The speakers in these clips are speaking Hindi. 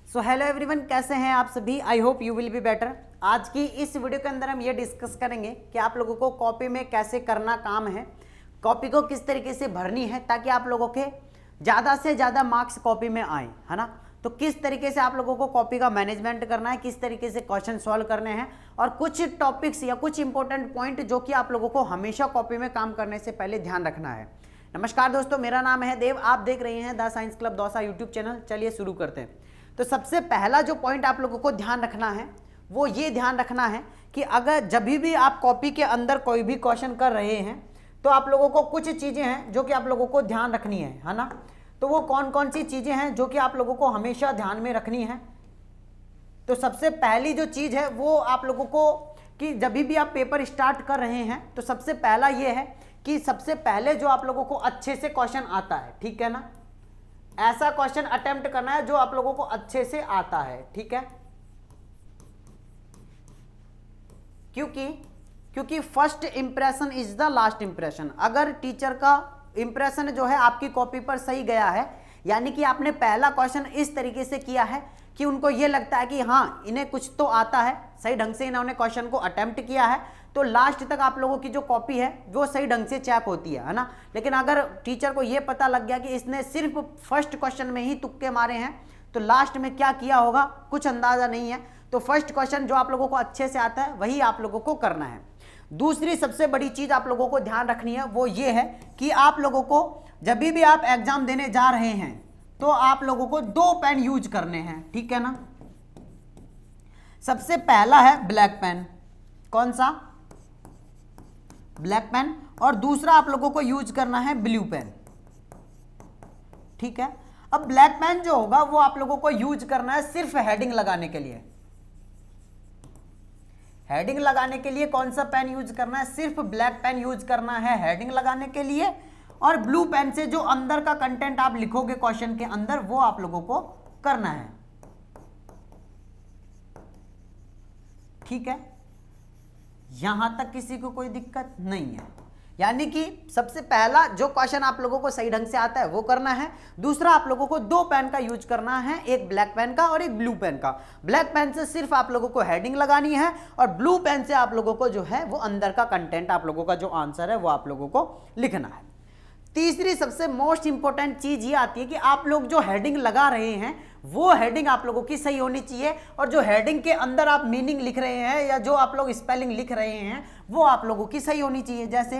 सो हेलो एवरीवन, कैसे हैं आप सभी। I hope you will be better. आज की इस वीडियो के अंदर हम ये डिस्कस करेंगे कि आप लोगों को कॉपी में कैसे करना काम है, कॉपी को किस तरीके से भरनी है ताकि आप लोगों के ज़्यादा से ज़्यादा मार्क्स कॉपी में आए, है ना। तो किस तरीके से आप लोगों को कॉपी का मैनेजमेंट करना है, किस तरीके से क्वेश्चन सॉल्व करने हैं और कुछ टॉपिक्स या कुछ इंपॉर्टेंट पॉइंट जो कि आप लोगों को हमेशा कॉपी में काम करने से पहले ध्यान रखना है। नमस्कार दोस्तों, मेरा नाम है देव, आप देख रहे हैं the science club Dausa YouTube channel. चलिए शुरू करते हैं। तो सबसे पहला जो पॉइंट आप लोगों को ध्यान रखना है वो ये ध्यान रखना है कि अगर जब भी आप कॉपी के अंदर कोई भी क्वेश्चन कर रहे हैं तो आप लोगों को कुछ चीज़ें हैं जो कि आप लोगों को ध्यान रखनी है ना। तो वो कौन कौन सी चीज़ें हैं जो कि आप लोगों को हमेशा ध्यान में रखनी है। तो सबसे पहली जो चीज़ है वो आप लोगों को कि जब भी आप पेपर स्टार्ट कर रहे हैं तो सबसे पहला ये है कि सबसे पहले जो आप लोगों को अच्छे से क्वेश्चन आता है, ठीक है ना, ऐसा क्वेश्चन अटेम्प्ट करना है जो आप लोगों को अच्छे से आता है, ठीक है। क्योंकि first impression is the last impression. अगर टीचर का इंप्रेशन जो है आपकी कॉपी पर सही गया है, यानी कि आपने पहला क्वेश्चन इस तरीके से किया है कि उनको ये लगता है कि हाँ इन्हें कुछ तो आता है, सही ढंग से इन्होंने क्वेश्चन को अटेम्प्ट किया है, तो लास्ट तक आप लोगों की जो कॉपी है वो सही ढंग से चेक होती है ना। लेकिन अगर टीचर को ये पता लग गया कि इसने सिर्फ फर्स्ट क्वेश्चन में ही तुक्के मारे हैं तो लास्ट में क्या किया होगा कुछ अंदाजा नहीं है। तो फर्स्ट क्वेश्चन जो आप लोगों को अच्छे से आता है वही आप लोगों को करना है। दूसरी सबसे बड़ी चीज आप लोगों को ध्यान रखनी है वो ये है कि आप लोगों को जब भी आप एग्जाम देने जा रहे हैं तो आप लोगों को 2 पेन यूज करने हैं, ठीक है ना। सबसे पहला है ब्लैक पेन, कौन सा, ब्लैक पेन, और दूसरा आप लोगों को यूज करना है ब्लू पेन, ठीक है। अब ब्लैक पेन जो होगा वो आप लोगों को यूज करना है सिर्फ हेडिंग लगाने के लिए। हेडिंग लगाने के लिए कौन सा पेन यूज करना है, सिर्फ ब्लैक पेन यूज करना है हेडिंग लगाने के लिए, और ब्लू पेन से जो अंदर का कंटेंट आप लिखोगे क्वेश्चन के अंदर वो आप लोगों को करना है, ठीक है। यहां तक किसी को कोई दिक्कत नहीं है। यानी कि सबसे पहला जो क्वेश्चन आप लोगों को सही ढंग से आता है वो करना है। दूसरा आप लोगों को 2 पेन का यूज करना है, एक ब्लैक पेन का और एक ब्लू पेन का। ब्लैक पेन से सिर्फ आप लोगों को हेडिंग लगानी है और ब्लू पेन से आप लोगों को जो है वो अंदर का कंटेंट, आप लोगों का जो आंसर है वो आप लोगों को लिखना है। तीसरी सबसे मोस्ट इंपॉर्टेंट चीज ये आती है कि आप लोग जो हेडिंग लगा रहे हैं वो हेडिंग आप लोगों की सही होनी चाहिए, और जो हेडिंग के अंदर आप मीनिंग लिख रहे हैं या जो आप लोग स्पेलिंग लिख रहे हैं वो आप लोगों की सही होनी चाहिए। जैसे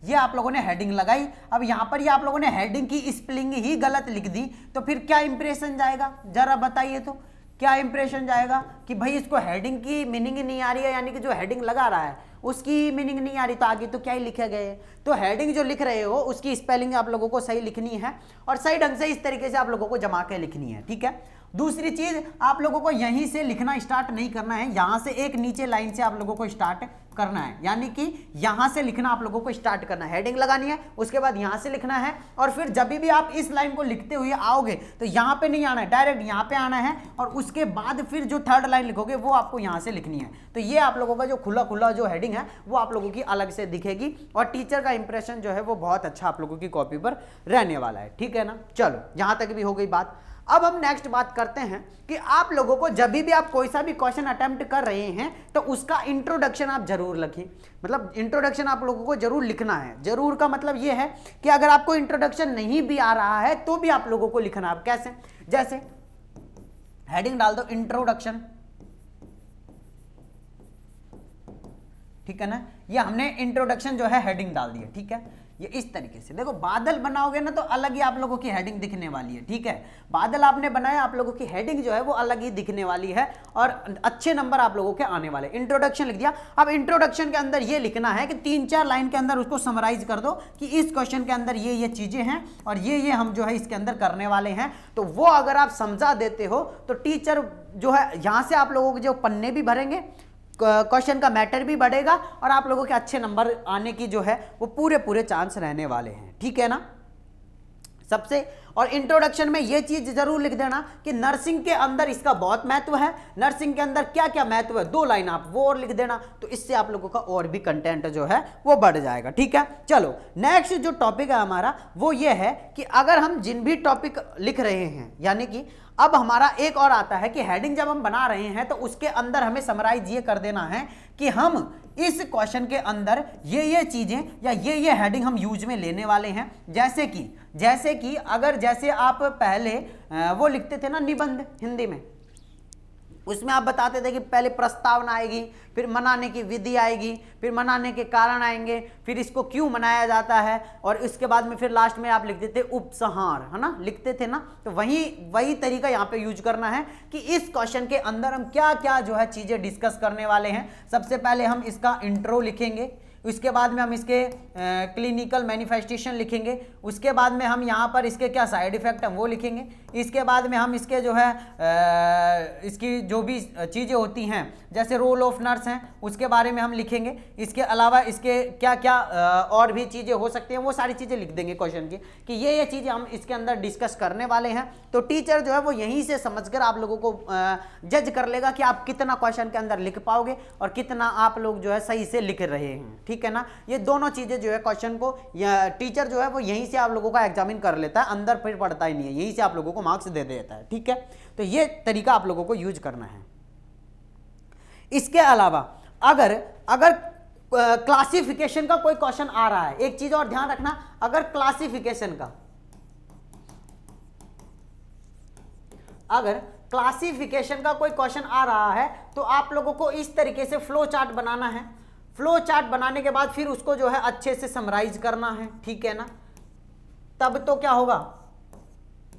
ये आप लोगों ने हेडिंग लगाई, अब यहां पर ये आप लोगों ने हेडिंग की स्पेलिंग ही गलत लिख दी तो फिर क्या इंप्रेशन जाएगा, जरा बताइए। तो क्या इंप्रेशन जाएगा कि भाई इसको हेडिंग की मीनिंग ही नहीं आ रही है, यानी कि जो हेडिंग लगा रहा है उसकी मीनिंग नहीं आ रही, तो आगे तो क्या ही लिखे गए। तो हेडिंग जो लिख रहे हो उसकी स्पेलिंग आप लोगों को सही लिखनी है और सही ढंग से इस तरीके से आप लोगों को जमा के लिखनी है, ठीक है। दूसरी चीज, आप लोगों को यहीं से लिखना स्टार्ट नहीं करना है, यहां से एक नीचे लाइन से आप लोगों को स्टार्ट करना है, यानी कि यहां से लिखना आप लोगों को स्टार्ट करना है। हेडिंग लगानी है, उसके बाद यहां से लिखना है, और फिर जब भी आप इस लाइन को लिखते हुए आओगे तो यहां पे नहीं आना है, डायरेक्ट यहां पे आना है, और उसके बाद फिर जो थर्ड लाइन लिखोगे वो आपको यहां से लिखनी है। तो ये आप लोगों का जो खुला खुला जो हेडिंग है वो आप लोगों की अलग से दिखेगी और टीचर का इंप्रेशन जो है वो बहुत अच्छा आप लोगों की कॉपी पर रहने वाला है, ठीक है ना। चलो यहां तक भी हो गई बात। अब हम नेक्स्ट बात करते हैं कि आप लोगों को जब भी आप कोई सा भी क्वेश्चन अटेम्प्ट कर रहे हैं तो उसका इंट्रोडक्शन आप जरूर लिखें। मतलब इंट्रोडक्शन आप लोगों को जरूर लिखना है। जरूर का मतलब ये है कि अगर आपको इंट्रोडक्शन नहीं भी आ रहा है तो भी आप लोगों को लिखना है। कैसे, जैसे हेडिंग डाल दो इंट्रोडक्शन, ठीक है ना। ये हमने इंट्रोडक्शन जो है हेडिंग डाल दी है, ठीक है। ये इस तरीके से देखो, बादल बनाओगे ना तो अलग ही आप लोगों की हेडिंग दिखने वाली है, ठीक है। बादल आपने बनाया, आप लोगों की हेडिंग जो है वो अलग ही दिखने वाली है और अच्छे नंबर आप लोगों के आने वाले। इंट्रोडक्शन लिख दिया, अब इंट्रोडक्शन के अंदर ये लिखना है कि 3-4 लाइन के अंदर उसको समराइज कर दो कि इस क्वेश्चन के अंदर ये चीजें हैं और ये हम जो है इसके अंदर करने वाले हैं। तो वो अगर आप समझा देते हो तो टीचर जो है यहां से आप लोगों के जो पन्ने भी भरेंगे, क्वेश्चन का मैटर भी बढ़ेगा और आप लोगों के अच्छे नंबर आने की जो है वो पूरे चांस रहने वाले हैं, ठीक है ना। सबसे और इंट्रोडक्शन में ये चीज जरूर लिख देना कि नर्सिंग के अंदर इसका बहुत महत्व है, नर्सिंग के अंदर क्या क्या महत्व है, 2 लाइन आप वो और लिख देना, तो इससे आप लोगों का और भी कंटेंट जो है वो बढ़ जाएगा। ठीक है, चलो नेक्स्ट जो टॉपिक है हमारा वो ये है कि अगर हम जिन भी टॉपिक लिख रहे हैं, यानी कि अब हमारा एक और आता है कि हेडिंग जब हम बना रहे हैं तो उसके अंदर हमें समराइज ये कर देना है कि हम इस क्वेश्चन के अंदर ये चीजें या ये हेडिंग हम यूज में लेने वाले हैं। जैसे कि अगर जैसे आप पहले वो लिखते थे ना निबंध हिंदी में, उसमें आप बताते थे कि पहले प्रस्तावना आएगी, फिर मनाने की विधि आएगी, फिर मनाने के कारण आएंगे, फिर इसको क्यों मनाया जाता है, और इसके बाद में फिर लास्ट में आप लिखते थे उपसंहार, है ना, लिखते थे ना। तो वही तरीका यहाँ पे यूज करना है कि इस क्वेश्चन के अंदर हम क्या क्या जो है चीजें डिस्कस करने वाले हैं। सबसे पहले हम इसका इंट्रो लिखेंगे, उसके बाद में हम इसके क्लिनिकल मैनिफेस्टेशन लिखेंगे, उसके बाद में हम यहाँ पर इसके क्या साइड इफेक्ट हैं वो लिखेंगे, इसके बाद में हम इसके जो है इसकी जो भी चीज़ें होती हैं जैसे रोल ऑफ नर्स हैं उसके बारे में हम लिखेंगे। इसके अलावा इसके क्या क्या और भी चीज़ें हो सकती हैं वो सारी चीज़ें लिख देंगे क्वेश्चन की कि ये चीज़ें हम इसके अंदर डिस्कस करने वाले हैं। तो टीचर जो है वो यहीं से समझकर आप लोगों को जज कर लेगा कि आप कितना क्वेश्चन के अंदर लिख पाओगे और कितना आप लोग जो है सही से लिख रहे हैं। ठीक है ना, ये दोनों चीज़ें जो है क्वेश्चन को टीचर जो है वो यहीं से आप लोगों का एग्जामिन कर लेता है, अंदर फिर पढ़ता ही नहीं है, यहीं से आप लोगों को मार्क्स दे देता है। ठीक है, तो ये तरीका आप लोगों को यूज करना है। इसके अलावा अगर क्लासिफिकेशन का कोई क्वेश्चन आ रहा है, एक चीज और ध्यान रखना, अगर क्लासिफिकेशन का कोई क्वेश्चन आ रहा है तो आप लोगों को इस तरीके से फ्लो चार्ट बनाना है। फ्लो चार्ट बनाने के बाद फिर उसको जो है अच्छे से समराइज करना है। ठीक है ना, तब तो क्या होगा,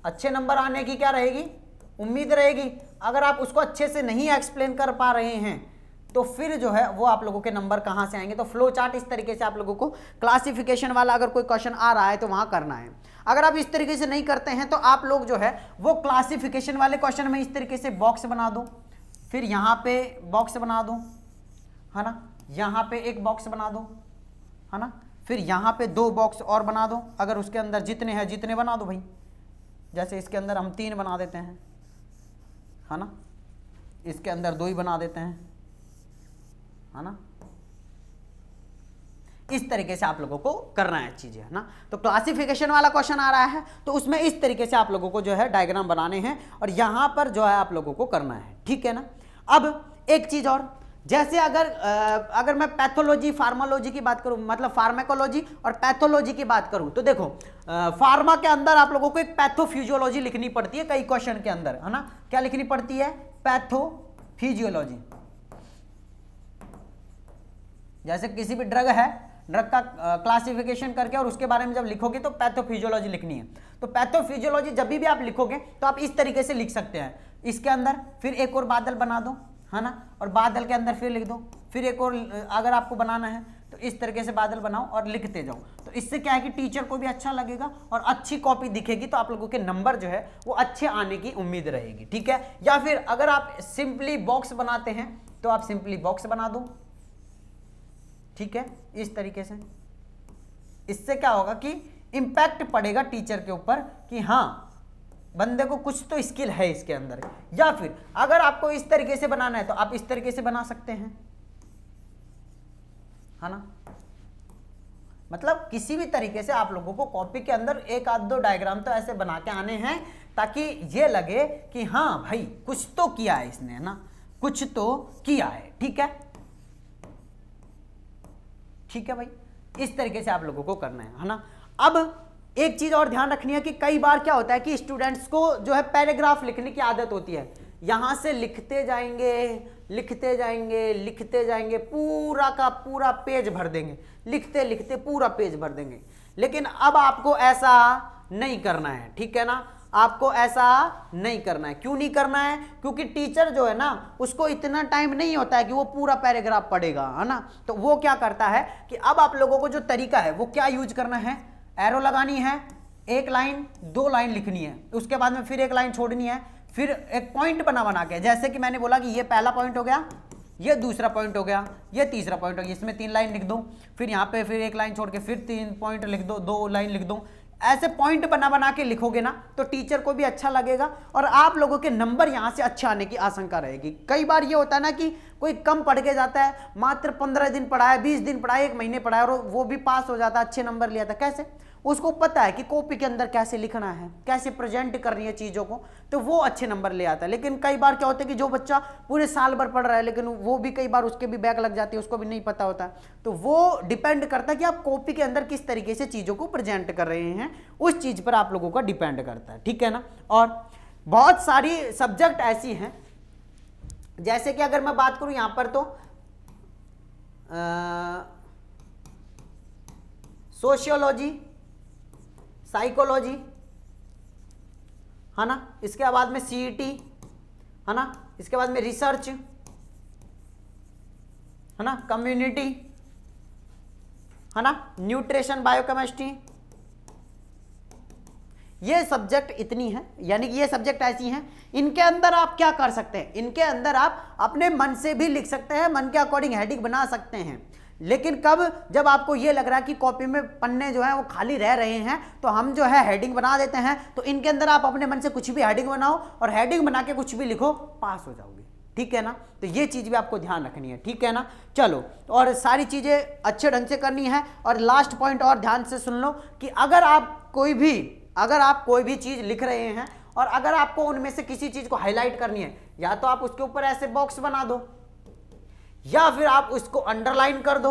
अच्छे नंबर आने की क्या रहेगी, उम्मीद रहेगी। अगर आप उसको अच्छे से नहीं एक्सप्लेन कर पा रहे हैं तो फिर जो है वो आप लोगों के नंबर कहां से आएंगे। तो फ्लो चार्ट इस तरीके से आप लोगों को क्लासिफिकेशन वाला अगर कोई क्वेश्चन आ रहा है तो वहां करना है। अगर आप इस तरीके से नहीं करते हैं तो आप लोग जो है वो क्लासिफिकेशन वाले क्वेश्चन में इस तरीके से बॉक्स बना दो, फिर यहां पे बॉक्स बना दो, है ना, यहां पे एक बॉक्स बना दो, है ना, फिर यहां पे 2 बॉक्स और बना दो। अगर उसके अंदर जितने हैं जितने बना दो भाई, जैसे इसके अंदर हम 3 बना देते हैं, है ना, इसके अंदर 2 ही बना देते हैं, है ना। इस तरीके से आप लोगों को करना है चीजें, है ना। तो क्लासिफिकेशन वाला क्वेश्चन आ रहा है तो उसमें इस तरीके से आप लोगों को जो है डायग्राम बनाने हैं और यहां पर जो है आप लोगों को करना है। ठीक है ना। अब एक चीज और, जैसे अगर मैं पैथोलॉजी फार्मालॉजी की बात करूं, मतलब फार्माकोलॉजी और पैथोलॉजी की बात करूं, तो देखो फार्मा के अंदर आप लोगों को एक पैथोफिजियोलॉजी लिखनी पड़ती है कई क्वेश्चन के अंदर, है ना। क्या लिखनी पड़ती है, पैथोफिजियोलॉजी। जैसे किसी भी ड्रग है, ड्रग का क्लासिफिकेशन करके और उसके बारे में जब लिखोगे तो पैथोफिजियोलॉजी लिखनी है। तो पैथोफिजियोलॉजी जब भी आप लिखोगे तो आप इस तरीके से लिख सकते हैं, इसके अंदर फिर एक और बादल बना दो, है ना, और बादल के अंदर फिर लिख दो, फिर एक और अगर आपको बनाना है तो इस तरीके से बादल बनाओ और लिखते जाओ। तो इससे क्या है कि टीचर को भी अच्छा लगेगा और अच्छी कॉपी दिखेगी, तो आप लोगों के नंबर जो है वो अच्छे आने की उम्मीद रहेगी। ठीक है, या फिर अगर आप सिंपली बॉक्स बनाते हैं तो आप सिंपली बॉक्स बना दो। ठीक है, इस तरीके से। इससे क्या होगा कि इंपैक्ट पड़ेगा टीचर के ऊपर कि हाँ बंदे को कुछ तो स्किल है इसके अंदर। या फिर अगर आपको इस तरीके से बनाना है तो आप इस तरीके से बना सकते हैं, है ना। मतलब किसी भी तरीके से आप लोगों को कॉपी के अंदर 1-2 डायग्राम तो ऐसे बना के आने हैं ताकि ये लगे कि हाँ भाई कुछ तो किया है इसने, है ना, कुछ तो किया है। ठीक है, ठीक है भाई, इस तरीके से आप लोगों को करना है ना। अब एक चीज और ध्यान रखनी है कि कई बार क्या होता है कि स्टूडेंट्स को जो है पैराग्राफ लिखने की आदत होती है, यहां से लिखते जाएंगे लिखते जाएंगे लिखते जाएंगे, पूरा का पूरा पेज भर देंगे, लिखते लिखते पूरा पेज भर देंगे। लेकिन अब आपको ऐसा नहीं करना है। ठीक है ना, आपको ऐसा नहीं करना है। क्यों नहीं करना है, क्योंकि टीचर जो है ना उसको इतना टाइम नहीं होता है कि वो पूरा पैराग्राफ पढ़ेगा, है ना। तो वो क्या करता है कि अब आप लोगों को जो तरीका है वो क्या यूज करना है, एरो लगानी है, 1 लाइन 2 लाइन लिखनी है, उसके बाद में फिर 1 लाइन छोड़नी है, फिर एक पॉइंट बना के, जैसे कि मैंने बोला कि ये पहला पॉइंट हो गया, ये दूसरा पॉइंट हो गया, ये तीसरा पॉइंट हो गया, इसमें 3 लाइन लिख दो, फिर यहाँ पे फिर 1 लाइन छोड़ के फिर 3 पॉइंट लिख दो, 2 लाइन लिख दो। ऐसे पॉइंट बना बना के लिखोगे ना तो टीचर को भी अच्छा लगेगा और आप लोगों के नंबर यहां से अच्छे आने की आशंका रहेगी। कई बार ये होता है ना कि कोई कम पढ़ के जाता है, मात्र 15 दिन पढ़ा है, 20 दिन पढ़ा है, 1 महीने पढ़ा है और वो भी पास हो जाता है, अच्छे नंबर लिया था। कैसे? उसको पता है कि कॉपी के अंदर कैसे लिखना है, कैसे प्रेजेंट करनी है चीज़ों को, तो वो अच्छे नंबर ले आता है। लेकिन कई बार क्या होता है कि जो बच्चा पूरे साल भर पढ़ रहा है लेकिन वो भी कई बार उसके भी बैक लग जाती है, उसको भी नहीं पता होता, तो वो डिपेंड करता है कि आप कॉपी के अंदर किस तरीके से चीज़ों को प्रेजेंट कर रहे हैं, उस चीज़ पर आप लोगों का डिपेंड करता है, ठीक है ना। और बहुत सारी सब्जेक्ट ऐसी हैं, जैसे कि अगर मैं बात करूं यहां पर तो सोशियोलॉजी, साइकोलॉजी, है ना, इसके बाद में सीईटी, है ना, इसके बाद में रिसर्च, है ना, कम्युनिटी, है ना, न्यूट्रिशन, बायोकेमिस्ट्री, ये सब्जेक्ट इतनी है, यानी कि ये सब्जेक्ट ऐसी हैं, इनके अंदर आप क्या कर सकते हैं, इनके अंदर आप अपने मन से भी लिख सकते हैं, मन के अकॉर्डिंग हेडिंग बना सकते हैं। लेकिन कब? जब आपको ये लग रहा है कि कॉपी में पन्ने जो है वो खाली रह रहे हैं तो हम जो है हेडिंग बना देते हैं, तो इनके अंदर आप अपने मन से कुछ भी हेडिंग बनाओ और हेडिंग बना के कुछ भी लिखो, पास हो जाओगे, ठीक है ना। तो ये चीज़ भी आपको ध्यान रखनी है, ठीक है ना। चलो, और सारी चीज़ें अच्छे ढंग से करनी है। और लास्ट पॉइंट और ध्यान से सुन लो कि अगर आप कोई भी चीज़ लिख रहे हैं और अगर आपको उनमें से किसी चीज़ को हाईलाइट करनी है, या तो आप उसके ऊपर ऐसे बॉक्स बना दो या फिर आप उसको अंडरलाइन कर दो,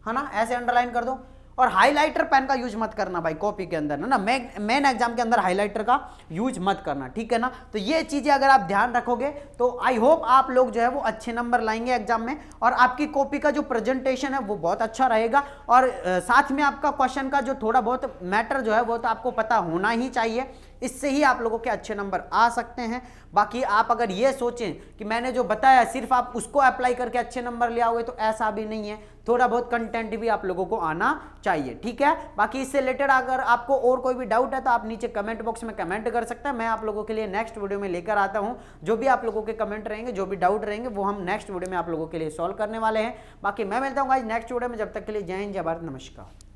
है ना, ऐसे अंडरलाइन कर दो। और हाइलाइटर पेन का यूज मत करना भाई कॉपी के अंदर, है ना, मेन एग्जाम के अंदर हाइलाइटर का यूज मत करना, ठीक है ना। तो ये चीजें अगर आप ध्यान रखोगे तो आई होप आप लोग जो है वो अच्छे नंबर लाएंगे एग्जाम में, और आपकी कॉपी का जो प्रेजेंटेशन है वो बहुत अच्छा रहेगा। और साथ में आपका क्वेश्चन का जो थोड़ा बहुत मैटर जो है वो तो आपको पता होना ही चाहिए, इससे ही आप लोगों के अच्छे नंबर आ सकते हैं। बाकी आप अगर ये सोचें कि मैंने जो बताया सिर्फ आप उसको अप्लाई करके अच्छे नंबर ले आओगे, तो ऐसा भी नहीं है, थोड़ा बहुत कंटेंट भी आप लोगों को आना चाहिए, ठीक है। बाकी इससे रिलेटेड अगर आपको और कोई भी डाउट है तो आप नीचे कमेंट बॉक्स में कमेंट कर सकते हैं, मैं आप लोगों के लिए नेक्स्ट वीडियो में लेकर आता हूं। जो भी आप लोगों के कमेंट रहेंगे, जो भी डाउट रहेंगे, वो हम नेक्स्ट वीडियो में आप लोगों के लिए सॉल्व करने वाले हैं। बाकी मैं मिलता हूँ गाइस नेक्स्ट वीडियो में, जब तक के लिए जय हिंद, जय भारत, नमस्कार।